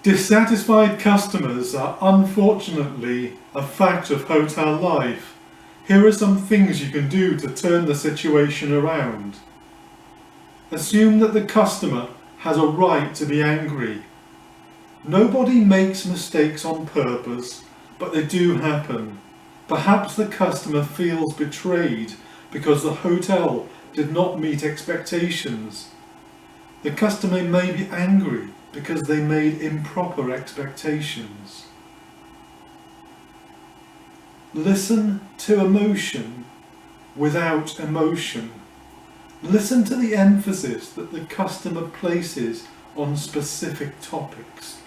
Dissatisfied customers are unfortunately a fact of hotel life. Here are some things you can do to turn the situation around. Assume that the customer has a right to be angry. Nobody makes mistakes on purpose, but they do happen. Perhaps the customer feels betrayed because the hotel did not meet expectations. The customer may be angry because they made improper expectations. Listen to emotion without emotion. Listen to the emphasis that the customer places on specific topics.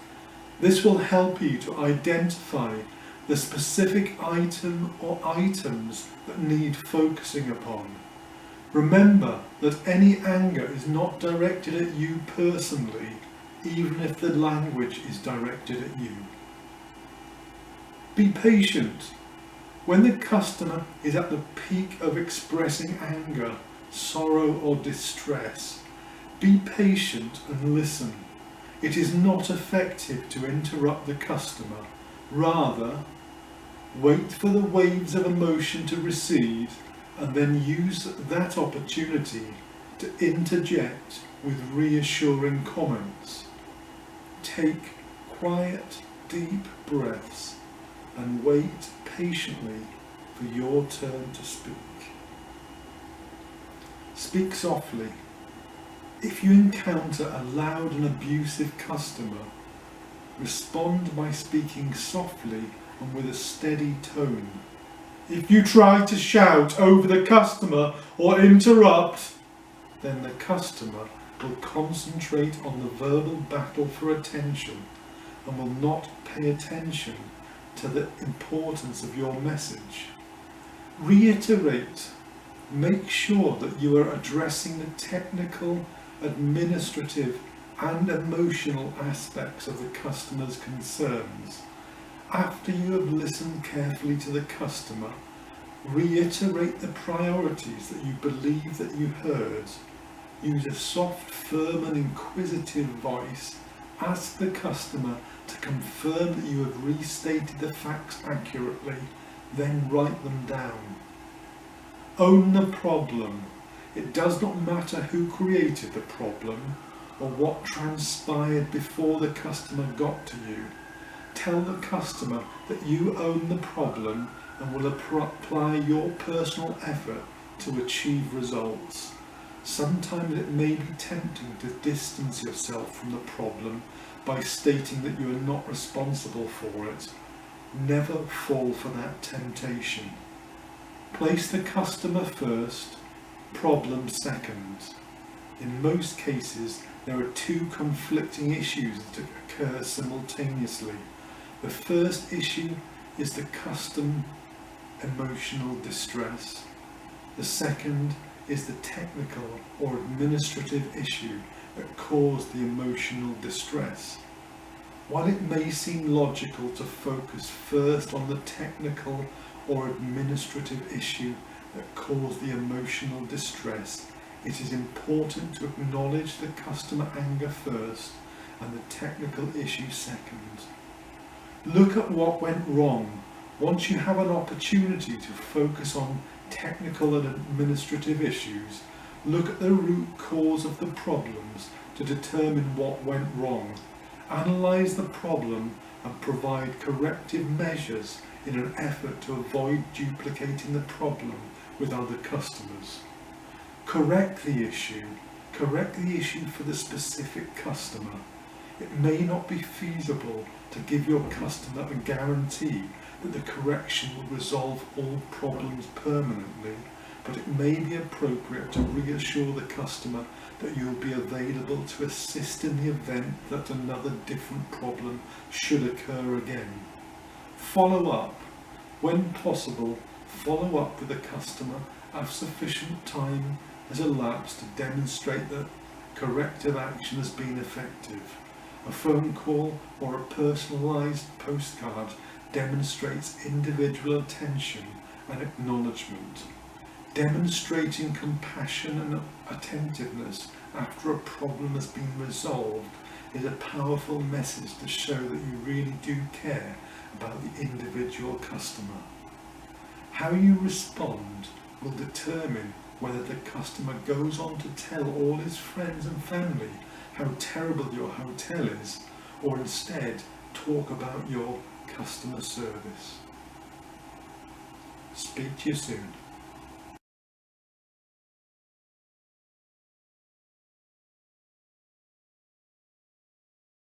This will help you to identify the specific item or items that need focusing upon. Remember that any anger is not directed at you personally, even if the language is directed at you. Be patient. When the customer is at the peak of expressing anger, sorrow or distress, be patient and listen. It is not effective to interrupt the customer. Rather, wait for the waves of emotion to recede and then use that opportunity to interject with reassuring comments. Take quiet, deep breaths and wait patiently for your turn to speak. Speak softly. If you encounter a loud and abusive customer, respond by speaking softly and with a steady tone. If you try to shout over the customer or interrupt, then the customer will concentrate on the verbal battle for attention and will not pay attention to the importance of your message. Reiterate. Make sure that you are addressing the technical, administrative and emotional aspects of the customer's concerns. After you have listened carefully to the customer, reiterate the priorities that you believe that you heard. Use a soft, firm and inquisitive voice. Ask the customer to confirm that you have restated the facts accurately, then write them down. Own the problem. It does not matter who created the problem or what transpired before the customer got to you. Tell the customer that you own the problem and will apply your personal effort to achieve results. Sometimes it may be tempting to distance yourself from the problem by stating that you are not responsible for it. Never fall for that temptation. Place the customer first, problem second. In most cases, there are two conflicting issues that occur simultaneously. The first issue is the customer emotional distress. The second is the technical or administrative issue that caused the emotional distress. While it may seem logical to focus first on the technical or administrative issue that caused the emotional distress, it is important to acknowledge the customer anger first and the technical issue second. Look at what went wrong. Once you have an opportunity to focus on technical and administrative issues, look at the root cause of the problems to determine what went wrong. Analyze the problem and provide corrective measures in an effort to avoid duplicating the problem with other customers. Correct the issue for the specific customer. It may not be feasible to give your customer a guarantee that the correction will resolve all problems permanently, but it may be appropriate to reassure the customer that you will be available to assist in the event that another different problem should occur again. Follow up. When possible, follow up with the customer after sufficient time has elapsed to demonstrate that corrective action has been effective. A phone call or a personalised postcard demonstrates individual attention and acknowledgement. Demonstrating compassion and attentiveness after a problem has been resolved is a powerful message to show that you really do care about the individual customer. How you respond will determine whether the customer goes on to tell all his friends and family how terrible your hotel is, or instead talk about your customer service. Speak to you soon.